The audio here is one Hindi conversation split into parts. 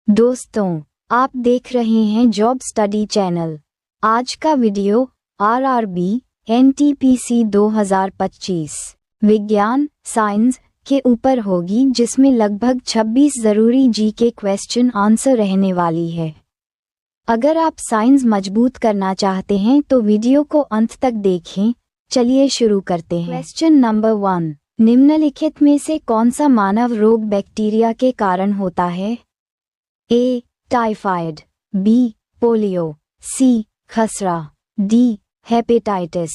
दोस्तों, आप देख रहे हैं जॉब स्टडी चैनल। आज का वीडियो आरआरबी एनटीपीसी 2025 विज्ञान साइंस के ऊपर होगी, जिसमें लगभग 26 ज़रूरी जीके क्वेश्चन आंसर रहने वाली है। अगर आप साइंस मजबूत करना चाहते हैं तो वीडियो को अंत तक देखें। चलिए शुरू करते हैं। क्वेश्चन नंबर 1, निम्नलिखित में से कौन सा मानव रोग बैक्टीरिया के कारण होता है? A. Typhoid, B. Polio, C. खसरा, D. Hepatitis.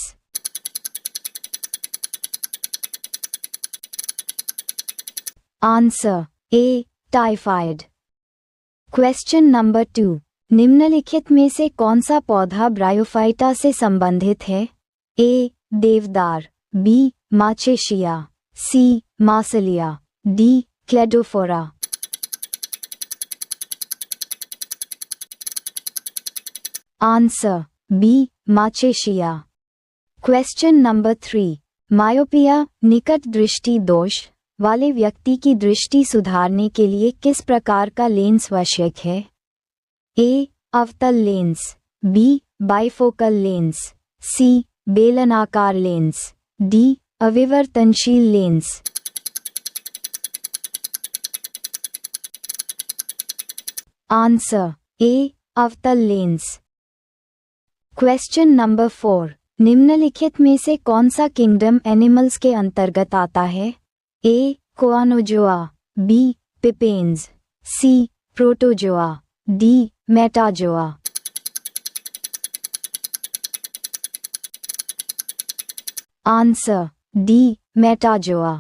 Answer A. Typhoid. Question number 2, निम्नलिखित में से कौन सा पौधा ब्रायोफाइटा से संबंधित है? ए. देवदार, बी. माचेशिया, सी. मासलिया, डी. क्लेडोफोरा। Answer B. माचेशिया। क्वेश्चन नंबर 3, मायोपिया निकट दृष्टि दोष वाले व्यक्ति की दृष्टि सुधारने के लिए किस प्रकार का लेंस आवश्यक है? ए. अवतल lens, B. Bifocal lens, C. बेलनाकार लेंस, डी. अविवर्तनशील लेंस। Answer A. अवतल लेंस। क्वेश्चन नंबर 4, निम्नलिखित में से कौन सा किंगडम एनिमल्स के अंतर्गत आता है? ए. Choanozoa, B. पिपेन्स, C. Protozoa, D. Metazoa. Answer D. Metazoa.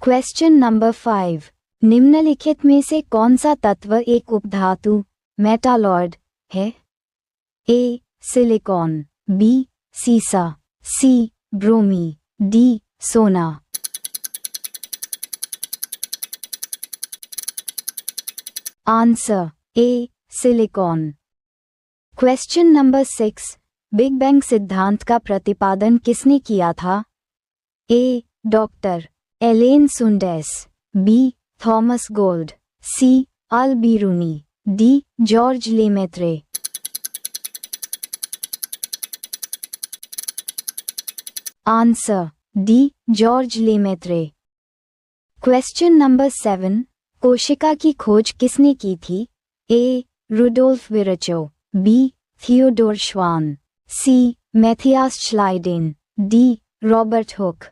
Question number 5, निम्नलिखित में से कौन सा तत्व एक उपधातु मेटालॉइड है? ए. Silicon, B. सीसा, सी. ब्रोमी, डी. सोना। Answer A. Silicon. Question number 6, big bang सिद्धांत का प्रतिपादन किसने किया था? A. Doctor Alan Sandage, B. Thomas Gold, C. Al Biruni, D. George Lemaitre. Answer D. George Lemaitre. Question number 7, कोशिका की खोज किसने की थी? A. Rudolf Virchow, B. Theodor Schwann, C. Matthias Schleiden, D. Robert Hooke.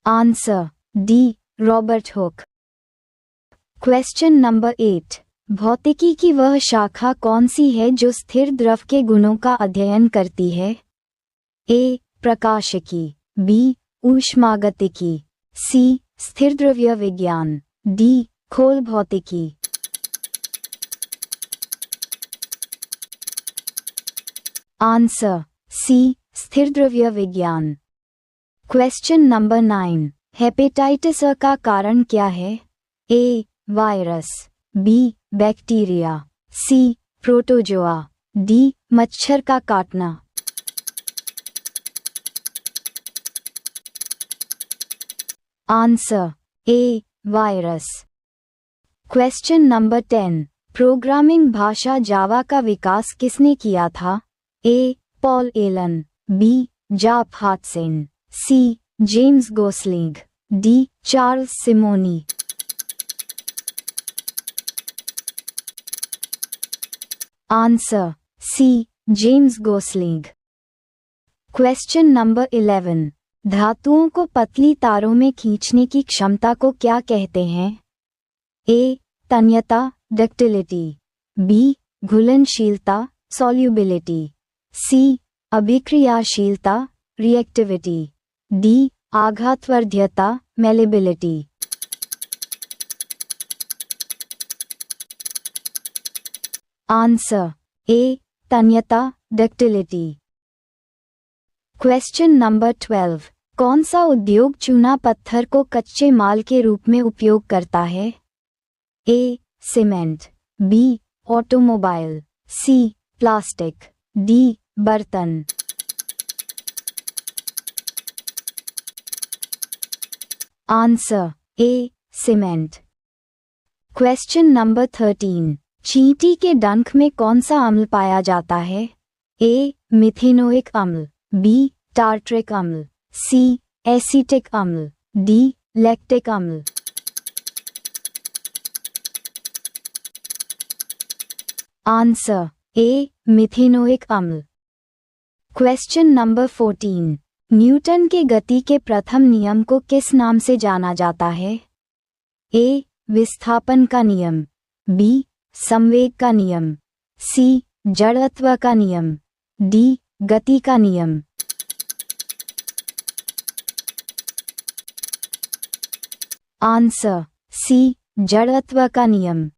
Answer D. Robert Hooke. Question number 8, भौतिकी की वह शाखा कौन सी है जो स्थिर द्रव के गुणों का अध्ययन करती है? ए. प्रकाशिकी, बी. ऊष्मागतिकी, सी. स्थिरद्रव्य विज्ञान, डी. खोल भौतिकी। Answer C. स्थिरद्रव्य विज्ञान। क्वेश्चन नंबर 9, हेपेटाइटिस अ का कारण क्या है? A. Virus, B. Bacteria, C. Protozoa, D. मच्छर का काटना। Answer A. Virus. Question number 10, programming भाषा जावा का विकास किसने किया था? A. Paul Allen, B. Jaap Haartsen, C. James Gosling, D. Charles Simonyi. Answer C. James Gosling. Question number 11, धातुओं को पतली तारों में खींचने की क्षमता को क्या कहते हैं? ए. तन्यता डक्टिलिटी, बी. घुलनशीलता सॉल्युबिलिटी, सी. अभिक्रियाशीलता रिएक्टिविटी, डी. आघातवर्ध्यता मेलेबिलिटी। Answer A. तन्यता डक्टिलिटी। क्वेश्चन नंबर 12, कौन सा उद्योग चूना पत्थर को कच्चे माल के रूप में उपयोग करता है? A. Cement, B. Automobile, C. Plastic, D. बर्तन। Answer A cement. Question number 13। चींटी के डंक में कौन सा अम्ल पाया जाता है? ए मिथेनोइक अम्ल, बी टार्ट्रिक अम्ल, सी एसीटिक अम्ल, डी लैक्टिक अम्ल। आंसर ए मिथेनोइक अम्ल। Question number 14। न्यूटन के गति के प्रथम नियम को किस नाम से जाना जाता है? ए विस्थापन का नियम, बी संवेग का नियम, सी जड़त्व का नियम, डी गति का नियम। आंसर सी जड़त्व का नियम।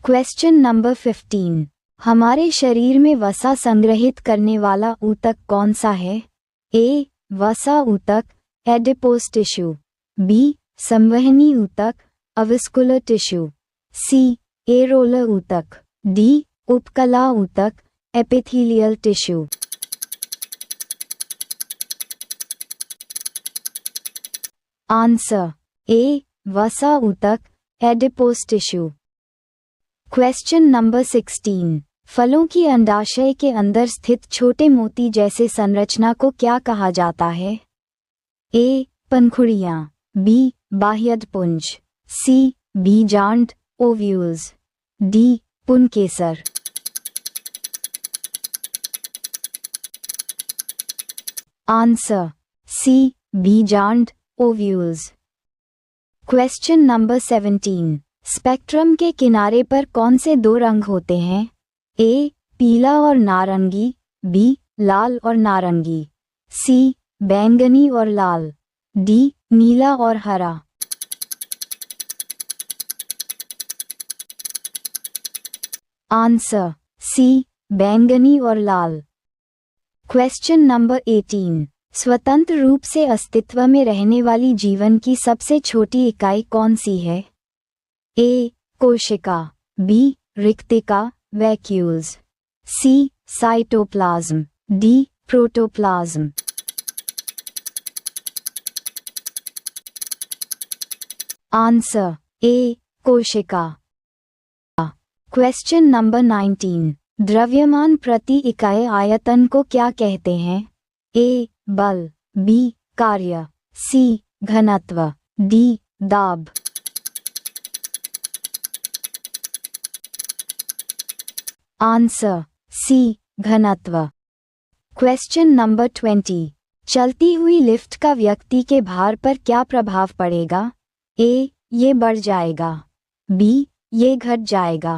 Question number 15। हमारे शरीर में वसा संग्रहित करने वाला ऊतक कौन सा है? ए वसा ऊतक एडिपोज टिश्यू, बी संवहनी ऊतक अविस्कुलर टिश्यू, सी एरोलर ऊतक, डी उपकला ऊतक एपिथेलियल टिश्यू। आंसर ए वसा ऊतक एडिपोज टिश्यू। Question number 16। फलों की अंडाशय के अंदर स्थित छोटे मोती जैसे संरचना को क्या कहा जाता है? ए पंखुड़ियाँ, बी बाह्यदपुंज, सी बीजांड ओव्यूल्स, डी पुंकेसर। आंसर सी बीजांड ओव्यूल्स। Question number 17। स्पेक्ट्रम के किनारे पर कौन से दो रंग होते हैं? ए पीला और नारंगी, बी लाल और नारंगी, सी बैंगनी और लाल, डी नीला और हरा। आंसर सी बैंगनी और लाल। Question number 18। स्वतंत्र रूप से अस्तित्व में रहने वाली जीवन की सबसे छोटी इकाई कौन सी है? ए कोशिका, बी रिक्तिका vacuoles, C cytoplasm, D protoplasm. Answer A कोशिका। Question number 19। द्रव्यमान प्रति इकाई आयतन को क्या कहते हैं? ए बल, बी कार्य, सी घनत्व, डी दाब। आंसर सी घनत्व। Question number 20। चलती हुई लिफ्ट का व्यक्ति के भार पर क्या प्रभाव पड़ेगा? ए ये बढ़ जाएगा, बी ये घट जाएगा,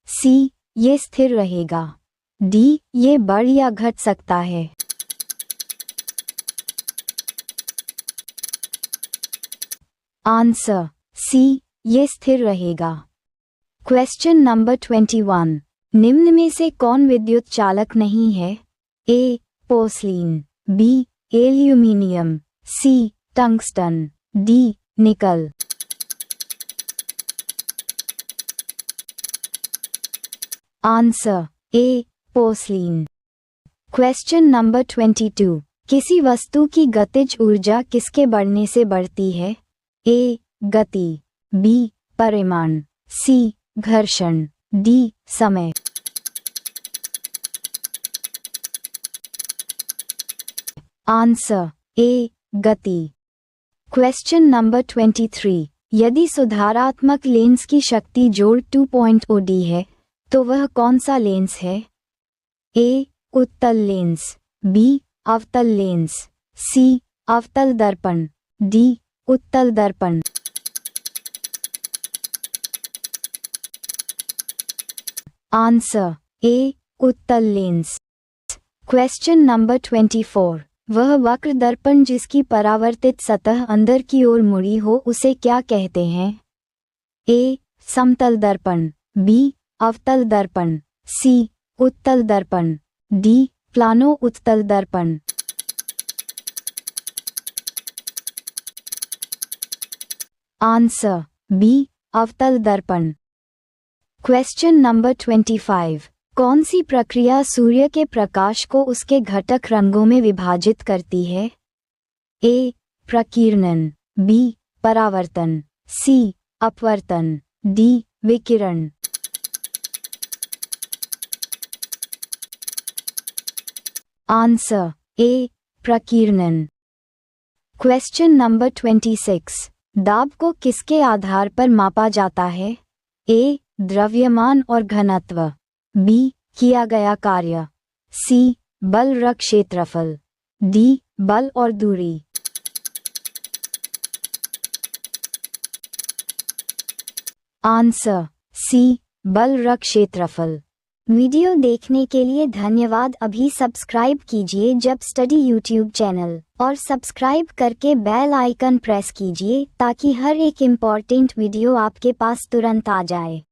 सी ये स्थिर रहेगा, डी ये बढ़ या घट सकता है। आंसर सी ये स्थिर रहेगा। Question number 21। निम्न में से कौन विद्युत चालक नहीं है? ए पोर्सिलीन, बी एल्यूमीनियम, सी टंगस्टन, डी निकल। Answer A porcelain. Question number 22। किसी वस्तु की गतिज ऊर्जा किसके बढ़ने से बढ़ती है? ए गति, बी परिमाण, सी घर्षण, डी समय। आंसर ए गति। Question number 23। यदि सुधारात्मक लेंस की शक्ति जोड़ 2.0D है तो वह कौन सा लेंस है? ए उत्तल लेंस, बी अवतल लेंस, सी अवतल दर्पण, डी उत्तल दर्पण। आंसर ए उत्तल लेंस। Question number 24। वह वक्र दर्पण जिसकी परावर्तित सतह अंदर की ओर मुड़ी हो उसे क्या कहते हैं? ए समतल दर्पण, बी अवतल दर्पण, सी उत्तल दर्पण, डी प्लानो उत्तल दर्पण। आंसर बी अवतल दर्पण। Question number 25। कौन सी प्रक्रिया सूर्य के प्रकाश को उसके घटक रंगों में विभाजित करती है? ए प्रकीर्णन, बी परावर्तन, सी अपवर्तन, डी विकिरण। आंसर ए प्रकीर्णन। Question number 26। दाब को किसके आधार पर मापा जाता है? ए द्रव्यमान और घनत्व, बी किया गया कार्य, सी बल क्षेत्रफल, डी बल और दूरी। आंसर सी बल क्षेत्रफल। वीडियो देखने के लिए धन्यवाद। अभी सब्सक्राइब कीजिए जब स्टडी यूट्यूब चैनल और सब्सक्राइब करके बेल आइकन प्रेस कीजिए ताकि हर एक इम्पॉर्टेंट वीडियो आपके पास तुरंत आ जाए।